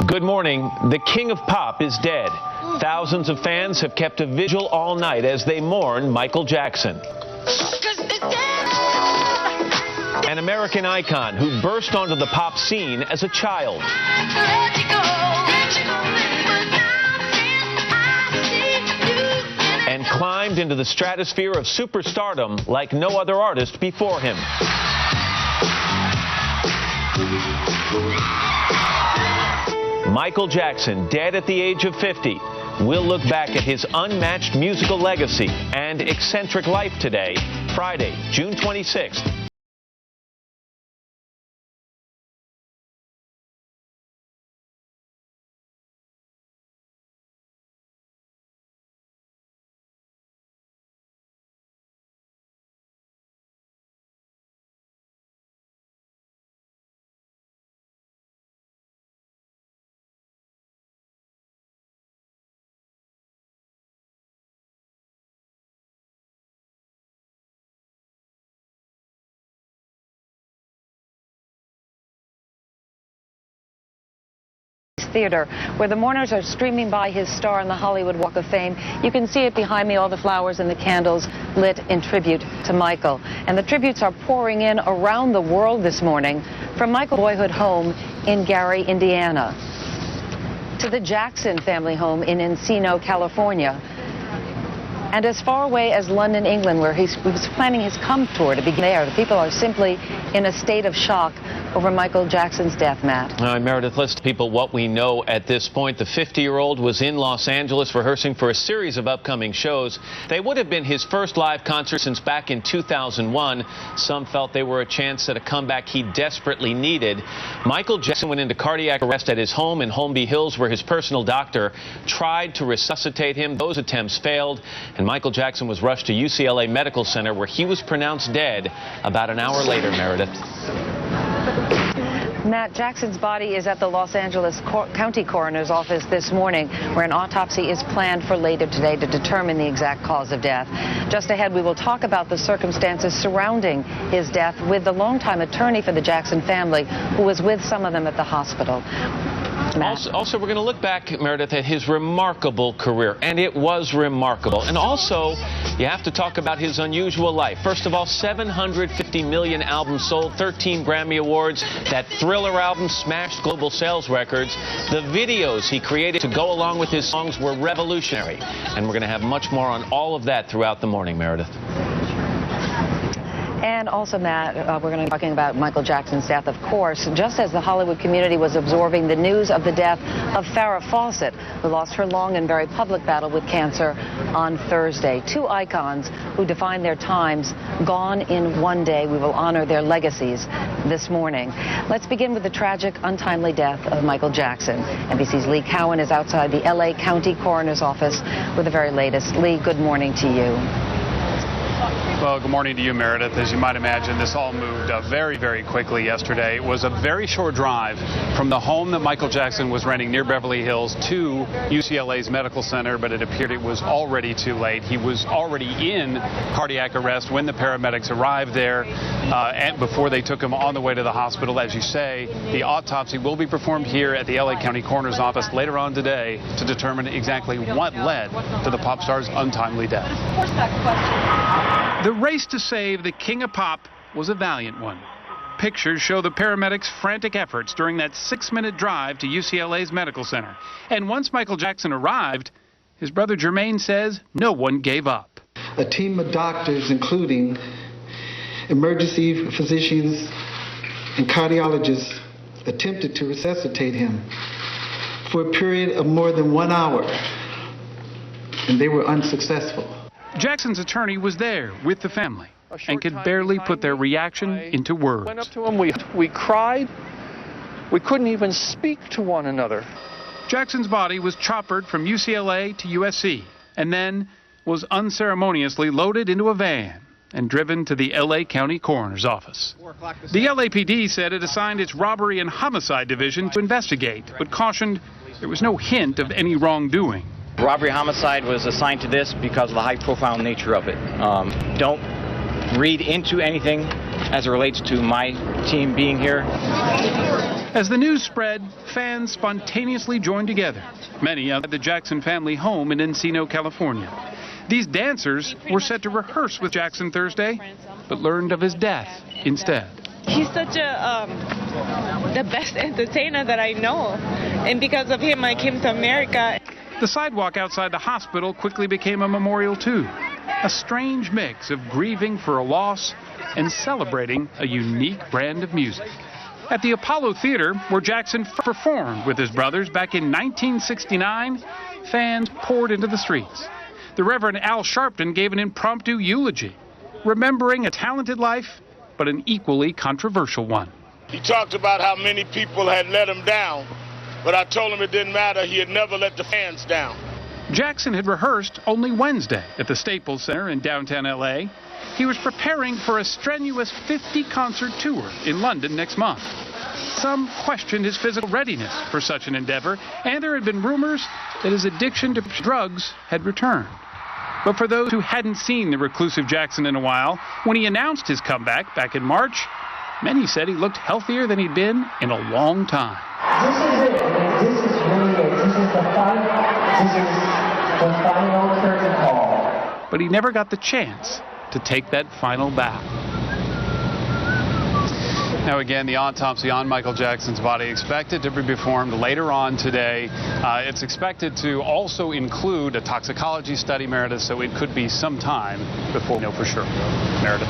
Good morning. The king of pop is dead. Thousands of fans have kept a vigil all night as they mourn Michael Jackson. An American icon who burst onto the pop scene as a child. And climbed into the stratosphere of superstardom like no other artist before him. Michael Jackson, dead at the age of 50. We'll look back at his unmatched musical legacy and eccentric life today, Friday, June 26th. Theater, where the mourners are streaming by his star on the Hollywood Walk of Fame. You can see it behind me, all the flowers and the candles lit in tribute to Michael. And the tributes are pouring in around the world this morning, from Michael's boyhood home in Gary, Indiana, to the Jackson family home in Encino, California, and as far away as London, England, where he was planning his Come tour to begin there. The people are simply in a state of shock over Michael Jackson's death, Matt. All right, Meredith, let's tell people what we know at this point. The 50-year-old was in Los Angeles rehearsing for a series of upcoming shows. They would have been his first live concert since back in 2001. Some felt they were a chance at a comeback he desperately needed. Michael Jackson went into cardiac arrest at his home in Holmby Hills, where his personal doctor tried to resuscitate him. Those attempts failed, and Michael Jackson was rushed to UCLA Medical Center, where he was pronounced dead about an hour later, Meredith. Matt, Jackson's body is at the Los Angeles County Coroner's Office this morning, where an autopsy is planned for later today to determine the exact cause of death. Just ahead, we will talk about the circumstances surrounding his death with the longtime attorney for the Jackson family, who was with some of them at the hospital. Also, we're going to look back, Meredith, at his remarkable career, and it was remarkable. And also, you have to talk about his unusual life. First of all, 750 million albums sold, 13 Grammy Awards. That Thriller album smashed global sales records. The videos he created to go along with his songs were revolutionary. And we're going to have much more on all of that throughout the morning, Meredith. And also, Matt, we're going to be talking about Michael Jackson's death, of course, just as the Hollywood community was absorbing the news of the death of Farrah Fawcett, who lost her long and very public battle with cancer on Thursday. Two icons who defined their times, gone in one day. We will honor their legacies this morning. Let's begin with the tragic, untimely death of Michael Jackson. NBC's Lee Cowan is outside the LA County Coroner's Office with the very latest. Lee, good morning to you. Well, good morning to you, Meredith. As you might imagine, this all moved very, very quickly yesterday. It was a very short drive from the home that Michael Jackson was renting near Beverly Hills to UCLA's medical center, but it appeared it was already too late. He was already in cardiac arrest when the paramedics arrived there, and before they took him on the way to the hospital. As you say, the autopsy will be performed here at the LA County Coroner's Office later on today to determine exactly what led to the pop star's untimely death. The race to save the king of pop was a valiant one. Pictures show the paramedics' frantic efforts during that 6-minute drive to UCLA's medical center. And once Michael Jackson arrived, his brother Jermaine says no one gave up. A team of doctors, including emergency physicians and cardiologists, attempted to resuscitate him for a period of more than 1 hour, and they were unsuccessful. Jackson's attorney was there with the family and could barely put their reaction into words. Went up to him, we cried. We couldn't even speak to one another. Jackson's body was choppered from UCLA to USC and then was unceremoniously loaded into a van and driven to the LA County Coroner's Office. The LAPD said it assigned its robbery and homicide division to investigate, but cautioned there was no hint of any wrongdoing. Robbery homicide was assigned to this because of the high-profile nature of it. Don't read into anything as it relates to my team being here. As the news spread, fans spontaneously joined together, many at the Jackson family home in Encino, California. These dancers were set to rehearse with Jackson Thursday, but learned of his death instead. He's such the best entertainer that I know, and because of him I came to America. The sidewalk outside the hospital quickly became a memorial too, a strange mix of grieving for a loss and celebrating a unique brand of music. At the Apollo Theater, where Jackson performed with his brothers back in 1969, fans poured into the streets. The Reverend Al Sharpton gave an impromptu eulogy, remembering a talented life, but an equally controversial one. He talked about how many people had let him down, but I told him it didn't matter. He had never let the fans down. Jackson had rehearsed only Wednesday at the Staples Center in downtown L.A. He was preparing for a strenuous 50-concert tour in London next month. Some questioned his physical readiness for such an endeavor, and there had been rumors that his addiction to drugs had returned. But for those who hadn't seen the reclusive Jackson in a while, when he announced his comeback back in March, many said he looked healthier than he'd been in a long time. This is it. This is really it. This is the fight. This is the final curtain call. But he never got the chance to take that final bow. Now again, the autopsy on Michael Jackson's body expected to be performed later on today. It's expected to also include a toxicology study, Meredith, so it could be some time before we know for sure. Meredith.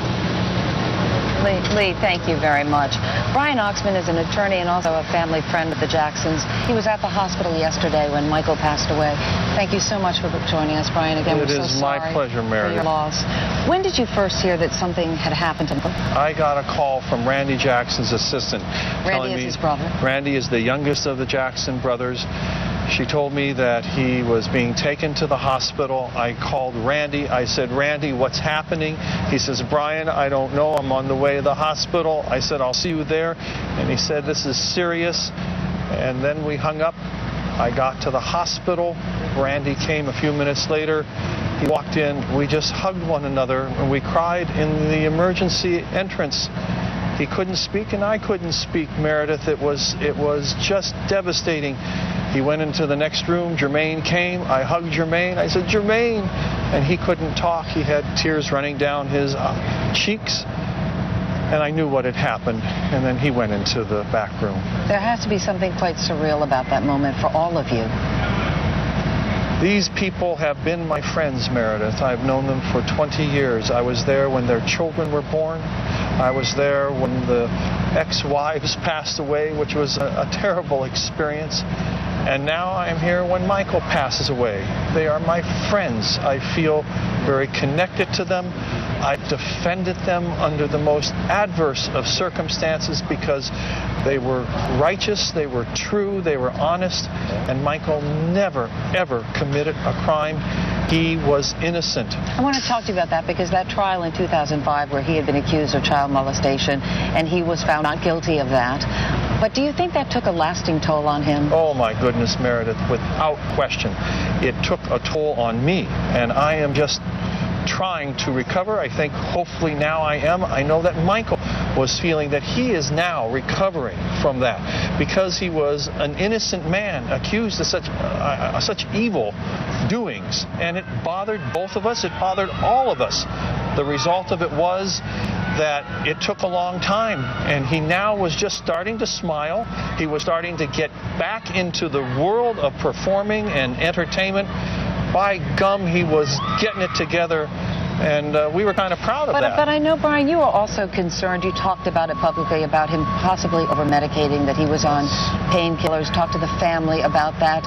Lee, thank you very much. Brian Oxman is an attorney and also a family friend of the Jacksons. He was at the hospital yesterday when Michael passed away. Thank you so much for joining us, Brian. Again, we're so sorry. It is my pleasure, Meredith. For your loss. When did you first hear that something had happened to Michael? I got a call from Randy Jackson's assistant. Randy is his brother. Randy is the youngest of the Jackson brothers. She told me that he was being taken to the hospital. I called Randy. I said, Randy, what's happening? He says, Brian, I don't know. I'm on the way to the hospital. I said, I'll see you there. And he said, this is serious. And then we hung up. I got to the hospital. Randy came a few minutes later. He walked in. We just hugged one another, and we cried in the emergency entrance. He couldn't speak, and I couldn't speak, Meredith. It was just devastating. He went into the next room. Jermaine came. I hugged Jermaine. I said, Jermaine. And he couldn't talk. He had tears running down his cheeks. And I knew what had happened. And then he went into the back room. There has to be something quite surreal about that moment for all of you. These people have been my friends, Meredith. I've known them for 20 years. I was there when their children were born. I was there when the ex-wives passed away, which was a terrible experience. And now I'm here when Michael passes away. They are my friends. I feel very connected to them. I defended them under the most adverse of circumstances because they were righteous, they were true, they were honest, and Michael never, ever committed a crime. He was innocent. I want to talk to you about that because that trial in 2005 where he had been accused of child molestation and he was found not guilty of that. But do you think that took a lasting toll on him? Oh, my goodness, Meredith, without question. It took a toll on me, and I am just trying to recover. I think hopefully now I am. I know that Michael was feeling that he is now recovering from that because he was an innocent man accused of such evil doings, and it bothered both of us. It bothered all of us. The result of it was that it took a long time, and he now was just starting to smile. He was starting to get back into the world of performing and entertainment. By gum, he was getting it together, and we were kind of proud of that. But I know, Brian, you were also concerned. You talked about it publicly, about him possibly over-medicating, that he was on painkillers. Talked to the family about that.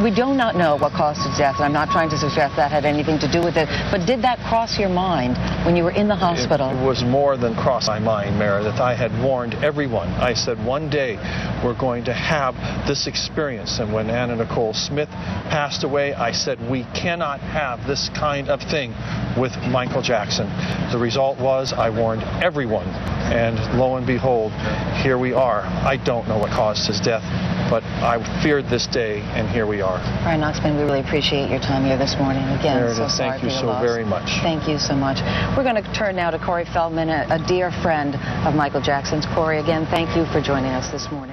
We do not know what caused his death, and I'm not trying to suggest that had anything to do with it, but did that cross your mind when you were in the hospital? It was more than crossed my mind, Meredith. I had warned everyone. I said, one day we're going to have this experience. And when Anna Nicole Smith passed away, I said, we cannot have this kind of thing with Michael Jackson. The result was I warned everyone, and lo and behold, here we are. I don't know what caused his death, but I feared this day, and here we are. Brian Oxman, we really appreciate your time here this morning. Again, Meredith, so sorry thank you for your so loss. very much. Thank you so much. We're going to turn now to Corey Feldman, a dear friend of Michael Jackson's. Corey, again, thank you for joining us this morning.